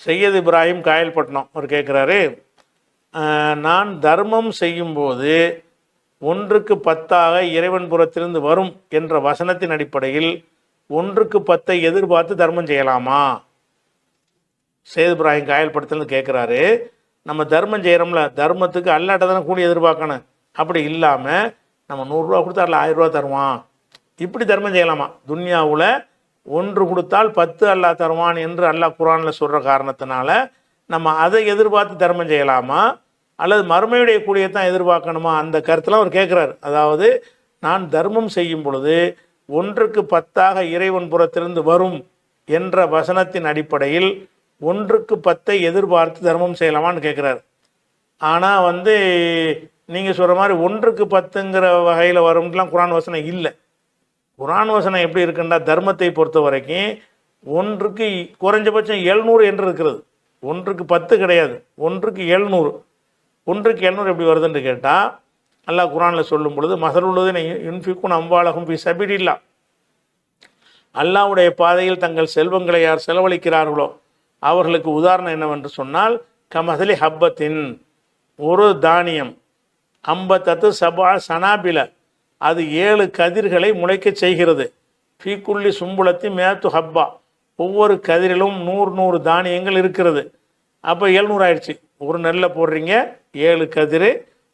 சையத் இப்ராஹிம் காயல்பட்டினம் அவர் கேட்குறாரு, நான் தர்மம் செய்யும்போது 1க்கு 10ஆக இறைவன் புறத்திலிருந்து வரும் என்ற வசனத்தின் அடிப்படையில் 1க்கு 10ஐ எதிர்பார்த்து தர்மம் செய்யலாமா? சையத் இப்ராஹிம் காயல்பட்டினத்துலேருந்து கேட்குறாரு. நம்ம தர்மம் செய்கிறோம்ல, தர்மத்துக்கு அல்லாட்ட தானே கூலி எதிர்பார்க்கணும். அப்படி இல்லாமல் நம்ம 100 ரூபா கொடுத்தா அல்ல 1000 ரூபா தருவான், இப்படி தர்மம் செய்யலாமா? துன்யாவில் 1 கொடுத்தால் 10 அல்லாஹ் தருவான் என்று அல்லாஹ் குர்ஆனில் சொல்கிற காரணத்தினால நம்ம அதை எதிர்பார்த்து தர்மம் செய்யலாமா, அல்லது மறுமையுடைய கூலியை தான் எதிர்பார்க்கணுமா? அந்த கருத்தெல்லாம் அவர் கேட்குறாரு. அதாவது நான் தர்மம் செய்யும் பொழுது 1க்கு 10ஆக இறைவன் புறத்திலிருந்து வரும் என்ற வசனத்தின் அடிப்படையில் 1க்கு 10ஐ எதிர்பார்த்து தர்மம் செய்யலாமான்னு கேட்குறாரு. ஆனால் நீங்கள் சொல்கிற மாதிரி 1க்கு 10ங்கிற வகையில் வரும்லாம் குர்ஆன் வசனம் இல்லை. குர்ஆன் வசனம் எப்படி இருக்குன்னா, தர்மத்தை பொறுத்த வரைக்கும் 1க்கு குறைஞ்சபட்சம் 700 என்று இருக்கிறது. 1க்கு 10 கிடையாது, 1க்கு 700. 1க்கு 700 எப்படி வருதுன்னு கேட்டால், அல்லாஹ் குர்ஆனில் சொல்லும் பொழுது மஸலுல்லதீன யுன்ஃபிகூன அம்வாலஹும் ஃபீ ஸபீலில்லாஹ், அல்லாஹ்வுடைய பாதையில் தங்கள் செல்வங்களை யார் செலவழிக்கிறார்களோ அவர்களுக்கு உதாரணம் என்னவென்று சொன்னால், கமஸலி ஹப்பத்தின், ஒரு தானியம், அம்பத்தத்து சபா சனாபில, அது 7 கதிர்களை முளைக்க செய்கிறது. ஃபீக்குள்ளி சும்புலத்தி மேத்து ஹப்பா, ஒவ்வொரு கதிரிலும் 100 தானியங்கள் இருக்கிறது. அப்போ 700 ஆயிடுச்சு. ஒரு நெல்லை போடுறீங்க, 7 கதிர்,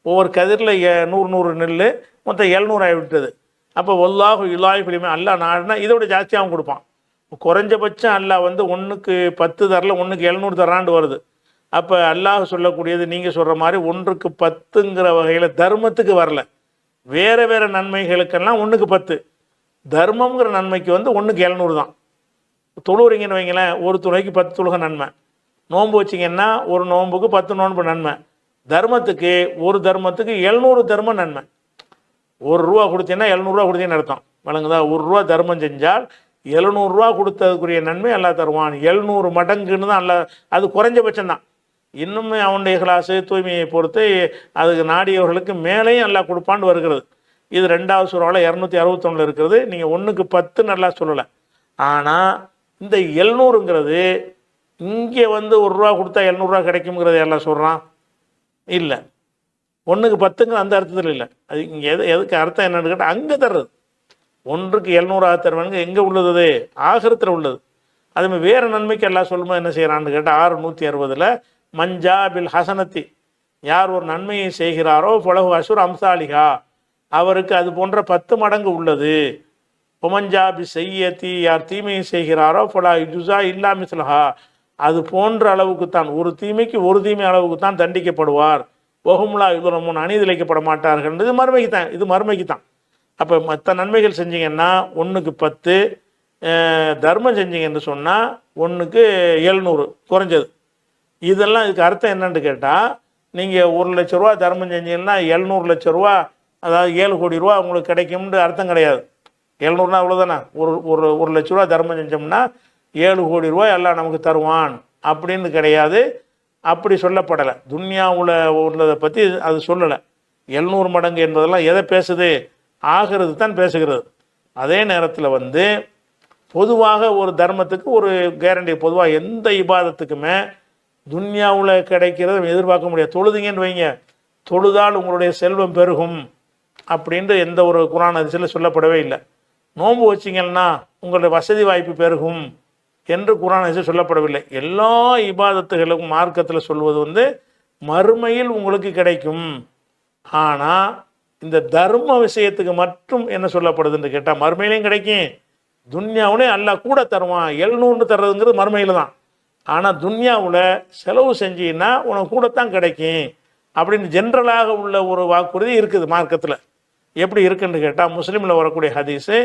ஒவ்வொரு கதிரில் 100 நெல், மொத்தம் 700 ஆகிவிட்டது. அப்போ வல்லாஹு யுலாஹி ஃபிலிமே, அல்லாஹ் நாடுனா இதோட ஜாஸ்தியாகவும் கொடுப்பான். குறைஞ்சபட்சம் அல்லாஹ் 1க்கு 10 தரல, 1க்கு 700 தராண்டு வருது. அப்போ அல்லாஹ் சொல்லக்கூடியது நீங்கள் சொல்கிற மாதிரி 1க்கு 10ங்கிற வகையில் தர்மத்துக்கு வரல. வேறு வேறு நன்மைகளுக்கெல்லாம் 1க்கு 10, தர்மங்கிற நன்மைக்கு 1க்கு 700 தான். தொழுவுறீங்கன்னு வைங்களேன், ஒரு துணைக்கு 10 தொழுகை நன்மை. நோன்பு வச்சிங்கன்னா ஒரு நோன்புக்கு 10 நோன்பு நன்மை. தர்மத்துக்கு ஒரு தர்மத்துக்கு 700 தர்மம் நன்மை. 1 ரூபா கொடுத்தீங்கன்னா 700 ரூபா கொடுத்தீங்கன்னு அர்த்தம். வழங்குதா? 1 ரூபா தர்மம் செஞ்சால் 700 ரூபா கொடுத்ததுக்குரிய நன்மை அல்லாஹ் தருவான். 700 மடங்குன்னு தான் அல்லாஹ், அது குறைஞ்சபட்சம் தான். இன்னுமே அவனுடைய இஹ்லாஸ் தூய்மையை பொறுத்து அதுக்கு நாடியவர்களுக்கு மேலேயும் அல்லாஹ் கொடுப்பான்னு வருகிறது. இது 2வது சூறாவில் 261 இருக்கிறது. நீங்கள் 1க்கு 10 நல்லா சொல்லலை. ஆனால் இந்த 700ங்கிறது இங்கே 1 ரூபா கொடுத்தா 700 ரூபா கிடைக்குங்கிறது எல்லாம் சொல்கிறான் இல்லை. 1க்கு 10ங்கிற அந்த அர்த்தத்தில் இல்லை. அது இங்கே எதுக்கு அர்த்தம் என்னன்னு கேட்டால், அங்கே தர்றது 1க்கு 700 தருவானுங்க எங்கே உள்ளது? அது ஆகிரத்தில் உள்ளது. அதுமாதிரி வேறு நன்மைக்கு எல்லாம் சொல்லும்போது என்ன செய்கிறான்னு கேட்டால், 660 மஞ்சா பில் ஹசனத்தி, யார் ஒரு நன்மையை செய்கிறாரோ ஃபலஹு அஷ்ரு அம்சாலிஹா, அவருக்கு அது போன்ற 10 மடங்கு உள்ளது. பொமஞ்சா பி செய்யத்தி, யார் தீமையை செய்கிறாரோ ஃபலா யுஜா இல்லா மிஸ்லஹா, அது போன்ற அளவுக்குத்தான், ஒரு தீமைக்கு ஒரு தீமை அளவுக்கு தான் தண்டிக்கப்படுவார். ஒஹும்லா யுதுலமுன், அநீதிழைக்கப்பட மாட்டார்கள். இது மறுமைக்கு தான், இது மறுமைக்கு தான். அப்போ மற்ற நன்மைகள் செஞ்சீங்கன்னா 1க்கு 10, தர்மம் செஞ்சீங்கன்னு சொன்னால் 1க்கு 700 குறைஞ்சது. இதெல்லாம் இதுக்கு அர்த்தம் என்னன்னு கேட்டால், நீங்கள் 1 லட்ச ரூபா தர்மம் செஞ்சீங்கன்னா 700 லட்ச ரூபா, அதாவது 7 கோடி ரூபா உங்களுக்கு கிடைக்கும்னு அர்த்தம் கிடையாது. 700னா அவ்வளோதானே. ஒரு லட்ச ரூபா தர்மம் செஞ்சோம்னா 7 கோடி ரூபாய் எல்லாம் நமக்கு தருவான் அப்படின்னு கிடையாது. அப்படி சொல்லப்படலை. துன்யாவில் உள்ளதை பற்றி அது சொல்லலை. 700 மடங்கு என்பதெல்லாம் எதை பேசுது? ஆகிறது தான் பேசுகிறது. அதே நேரத்தில் பொதுவாக ஒரு தர்மத்துக்கு ஒரு கேரண்டி, பொதுவாக எந்த இபாதத்துக்குமே துன்யாவில் கிடைக்கிறத எதிர்பார்க்க முடியாது. தொழுதிங்கன்னு வைங்க, தொழுதால் உங்களுடைய செல்வம் பெருகும் அப்படின்ட்டு எந்த ஒரு குர்ஆன் ஹதீஸில் சொல்லப்படவே இல்லை. நோன்பு வச்சிங்கன்னா உங்களுடைய வசதி வாய்ப்பு பெருகும் என்று குர்ஆன் ஹதீஸில் சொல்லப்படவில்லை. எல்லா இபாதத்துகளுக்கும் மார்க்கத்தில் சொல்வது மறுமையில் உங்களுக்கு கிடைக்கும். ஆனால் இந்த தர்ம விஷயத்துக்கு மட்டும் என்ன சொல்லப்படுதுன்னு கேட்டால், மறுமையிலையும் கிடைக்கும், துன்யாவுலே அல்லாஹ் கூட தருவான். 700 தர்றதுங்கிறது மறுமையில் தான். ஆனால் துன்யாவில் செலவு செஞ்சீங்கன்னா உனக்கு கூடத்தான் கிடைக்கும் அப்படின்னு ஜென்ரலாக உள்ள ஒரு வாக்குறுதி இருக்குது மார்க்கத்தில். எப்படி இருக்குன்னு கேட்டால், முஸ்லீமில் வரக்கூடிய ஹதீஸு,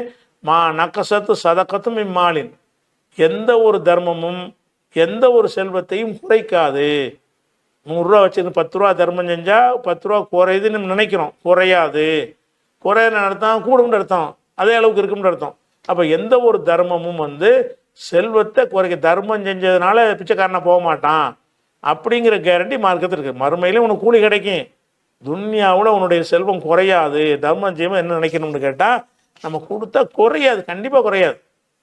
மா நக்கசத்து சதக்கத்தும் இம்மாலின், எந்த ஒரு தர்மமும் எந்த ஒரு செல்வத்தையும் குறைக்காது. 100 ரூபா வச்சுருந்து 10 ரூபா தர்மம் செஞ்சால் 10 ரூபா குறையுதுன்னு நம்ம நினைக்கிறோம். குறையாது. குறையிற அர்த்தம் கூடும்னு அர்த்தம், அதே அளவுக்கு இருக்கும்னு அர்த்தம். அப்போ எந்த ஒரு தர்மமும் செல்வத்தை குறைக்க, தர்மம் செஞ்சதுனால பிச்சைக்காரனை போக மாட்டான் அப்படிங்கிற கேரண்டி மார்க்கத்தில் இருக்குது. மறுமையிலும் உனக்கு கூலி கிடைக்கும், துன்யாவில் உன்னுடைய செல்வம் குறையாது. தர்மம் செய்யும்போது என்ன நினைக்கணும்னு கேட்டால், நம்ம கொடுத்தா குறையாது, கண்டிப்பாக குறையாது.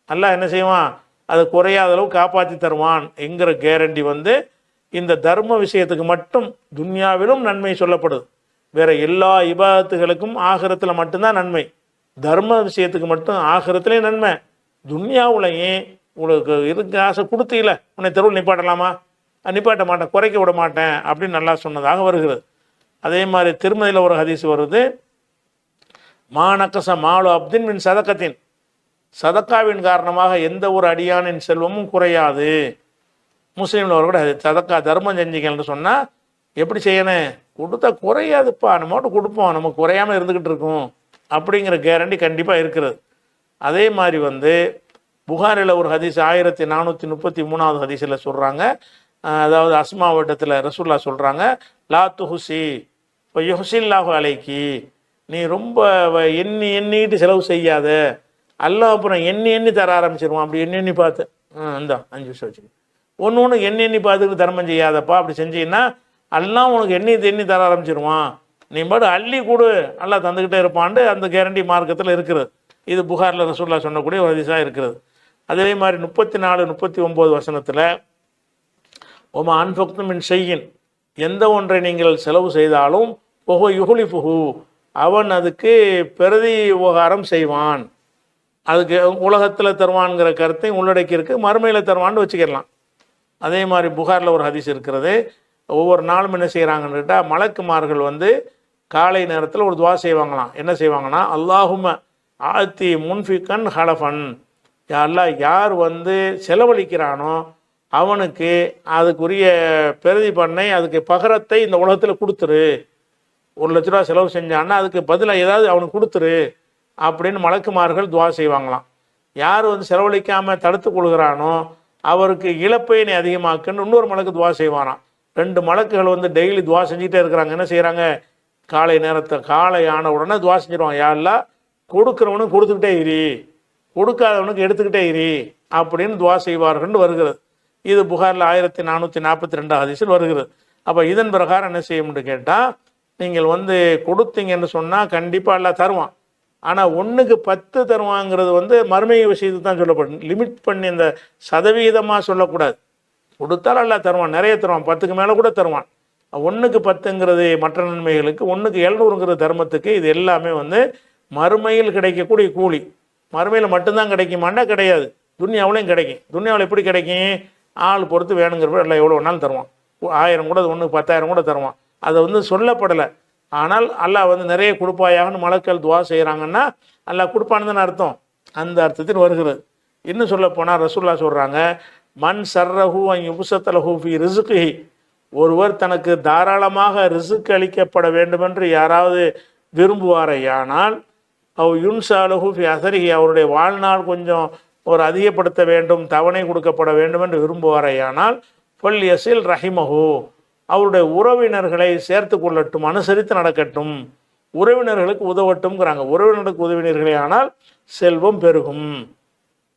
அல்லாஹ் என்ன செய்வான்? அது குறையாத அளவு காப்பாற்றி தருவான் என்கிற கேரண்டி வந்து இந்த தர்ம விஷயத்துக்கு மட்டும் துன்யாவிலும் நன்மை சொல்லப்படுது. வேற எல்லா இபாதத்துகளுக்கும் ஆகிரத்தில் மட்டும்தான் நன்மை. தர்ம விஷயத்துக்கு மட்டும் ஆகிரத்திலே நன்மை. துன்யாவுலையும் உங்களுக்கு இருக்க ஆசை கொடுத்தீங்கள, உன்னை தெருவில் நிப்பாட்டலாமா? நிப்பாட்ட மாட்டேன், குறைக்க விட மாட்டேன் அப்படின்னு நல்லா சொன்னதாக வருகிறது. அதே மாதிரி திருமதியில் ஒரு ஹதீஸ் வருது, மாநக்கச மாலு அப்தின் மின் சதக்கத்தின், சதக்காவின் காரணமாக எந்த ஒரு அடியானின் செல்வமும் குறையாது. முஸ்லீமில் ஒரு கூட சதக்கா தர்மம் செஞ்சீங்கன்னு சொன்னால் எப்படி செய்யணும்? கொடுத்தா குறையாதுப்பா, நம்ம மட்டும் கொடுப்போம், நம்ம குறையாமல் இருந்துக்கிட்டு இருக்கோம் அப்படிங்கிற கேரண்டி கண்டிப்பாக இருக்கிறது. அதே மாதிரி வந்து புகாரில் ஒரு ஹதீஸ் 1433வது ஹதீஸில் சொல்கிறாங்க, அதாவது அஸ்மா வட்டத்தில் ரசூல்லா சொல்கிறாங்க, லா துஹுசி இப்போ யுஹசில்லாஹு அலைக்கி, நீ ரொம்ப எண்ணிட்டு செலவு செய்யாத, அல்லாஹ் அப்புறம் எண்ணி தர ஆரம்பிச்சிருவான். அப்படி எண்ணி பார்த்து இந்த 5 விஷயம் வச்சுக்க, ஒன்று எண்ணி பார்த்துக்கிட்டு தர்மம் செய்யாதப்பா. அப்படி செஞ்சீங்கன்னா எல்லாம் உனக்கு எண்ணி தர ஆரம்பிச்சிருவான். நீ பாட்டு அள்ளி கொடு, நல்லா தந்துக்கிட்டே இருப்பான்ட்டு அந்த கேரண்டி மார்க்கத்தில் இருக்கிறது. இது புகாரில் ரசூல்லா சொன்னக்கூடிய ஒரு ஹதீஸாக இருக்கிறது. அதே மாதிரி 34, 39 வசனத்தில் ஒமா அன்ஃபக்து மின் ஷையின், எந்த ஒன்றை நீங்கள் செலவு செய்தாலும் ஒஹோ யுஹ்லிஃபுஹு, அவன் அதுக்கு பிரதி உபகாரம் செய்வான். அதுக்கு உலகத்தில் தருவான்கிற கருத்தை உள்ளடக்கி இருக்கு, மறுமையில் தருவான்னு வச்சுக்கிடலாம். அதே மாதிரி புகாரில் ஒரு ஹதீஸ் இருக்கிறது, ஒவ்வொரு நாளும் என்ன செய்கிறாங்கன்னு கேட்டால் மலக்குமார்கள் வந்து காலை நேரத்தில் ஒரு துவா செய்வாங்களாம். என்ன செய்வாங்கன்னா, அல்லாஹும்ம ஆத்தி முன்ஃபிகன் ஹலஃபன், யாரெல்லாம் யார் வந்து செலவழிக்கிறானோ அவனுக்கு அதுக்குரிய பிரதி பண்ணை, அதுக்கு பகரத்தை இந்த உலகத்தில் கொடுத்துரு. 1 லட்ச ரூபா செலவு செஞ்சான்னா அதுக்கு பதிலாக ஏதாவது அவனுக்கு கொடுத்துரு அப்படின்னு மலக்குமார்கள் துவா செய்வாங்களாம். யார் வந்து செலவழிக்காமல் தடுத்து கொள்கிறானோ அவருக்கு இழப்பை நீ அதிகமாக்குன்னு இன்னொரு மலக்கு துவா செய்வானாம். 2 மலக்குகள் வந்து டெய்லி துவா செஞ்சுட்டே இருக்கிறாங்க. என்ன செய்கிறாங்க? காலை காலை ஆன உடனே துவா செஞ்சிருவாங்க, யாரெல்லாம் கொடுக்குறவனுக்கு கொடுத்துக்கிட்டே இரு, கொடுக்காதவனுக்கு எடுத்துக்கிட்டே இரு அப்படின்னு துவா செய்வார்கள்னு வருகிறது. இது புகாரில் 1442 ஹதீஸில் வருகிறது. அப்போ இதன் பிரகாரம் என்ன செய்யும்னு கேட்டால், நீங்கள் வந்து கொடுத்தீங்கன்னு சொன்னால் கண்டிப்பாக எல்லாம் தருவான். ஆனால் 1க்கு 10 தருவாங்கிறது வந்து மறுமை விஷயத்துக்கு தான் சொல்லப்படும். லிமிட் பண்ணி இந்த சதவீதமாக சொல்லக்கூடாது. கொடுத்தாலும் எல்லாம் தருவான், நிறைய தருவான், 10க்கு மேலே கூட தருவான். 1க்கு 10ங்கிறது மற்ற நன்மைகளுக்கு, 1க்கு 700ங்கிற தர்மத்துக்கு, இது எல்லாமே வந்து மறுமையில் கிடைக்கக்கூடிய கூலி. மறுமையில் மட்டும்தான் கிடைக்குமாண்டா கிடையாது, துன்யாவிலையும் கிடைக்கும். துன்யாவில் எப்படி கிடைக்கும்? ஆள் பொறுத்து வேணுங்கிறப்ப எல்லாம் எவ்வளோ வேணாலும் தருவான். 1000 கூட, 1க்கு 10,000 கூட தருவான். அதை வந்து சொல்லப்படலை. ஆனால் அல்லாஹ் வந்து நிறைய கொடுப்பாயாகனு மலக்கள் துவா செய்கிறாங்கன்னா அல்லாஹ் கொடுப்பான்னு அர்த்தம். அந்த அர்த்தத்தில் வருகிறது. இன்னும் சொல்ல போனால் ரசூல்லா சொல்கிறாங்க, மண் சர்ரஹூ அன் யுப்சத்தலஹூ ஃபி ரிஸ்கிஹி, ஒருவர் தனக்கு தாராளமாக ரிஸ்க் அளிக்கப்பட வேண்டுமென்று யாராவது விரும்புவாரையானால், அவ் யுன்சாலஹூ ஃபி அசரிஹி, அவருடைய வாழ்நாள் கொஞ்சம் ஒரு அதிகப்படுத்த வேண்டும், தவணை கொடுக்கப்பட வேண்டும் என்று விரும்புவாரையானால், ஃபல் யசில் ரஹிமஹூ, அவருடைய உறவினர்களை சேர்த்து கொள்ளட்டும், அனுசரித்து நடக்கட்டும், உறவினர்களுக்கு உதவட்டும்ங்கிறாங்க. உறவினர்களுக்கு உதவினர்களே ஆனால் செல்வம் பெருகும்.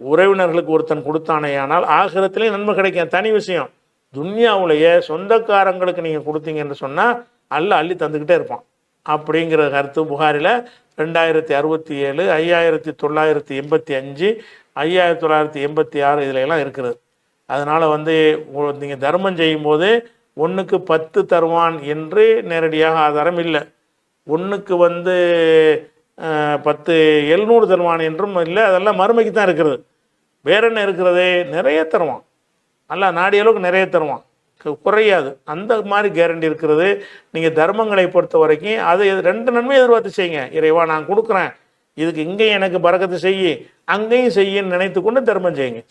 உறவினர்களுக்கு ஒருத்தன் கொடுத்தானேயானால் ஆகிரத்திலேயும் நன்மை கிடைக்கும். தனி விஷயம். துன்யாவுடைய சொந்தக்காரங்களுக்கு நீங்கள் கொடுத்தீங்கன்னு சொன்னால் அல்லாஹ் அள்ளி தந்துக்கிட்டே இருப்பான் அப்படிங்கிற கருத்து புகாரில் 2067, 5985, 5986 இதில் எல்லாம் இருக்கிறது. அதனால் வந்து நீங்கள் தர்மம் செய்யும்போது 1க்கு 10 தருவான் என்று நேரடியாக ஆதாரம் இல்லை. 1க்கு வந்து 10 700 தருவான் என்றும் இல்லை. அதெல்லாம் மறுமைக்கு தான் இருக்கிறது. வேற என்ன இருக்கிறது? நிறைய தருவான். நல்லா நாடிய அளவுக்கு நிறைய தருவான், குறையாது. அந்த மாதிரி கேரண்டி இருக்கிறது. நீங்கள் தர்மங்களை பொறுத்த வரைக்கும் அது 2 நன்மை எதிர்பார்த்து செய்யுங்க. இறைவா நான் கொடுக்குறேன், இதுக்கு இங்கேயும் எனக்கு பரக்கத்து செய்யி, அங்கேயும் செய்யின்னு நினைத்து கொண்டு தர்மம் செய்யுங்க.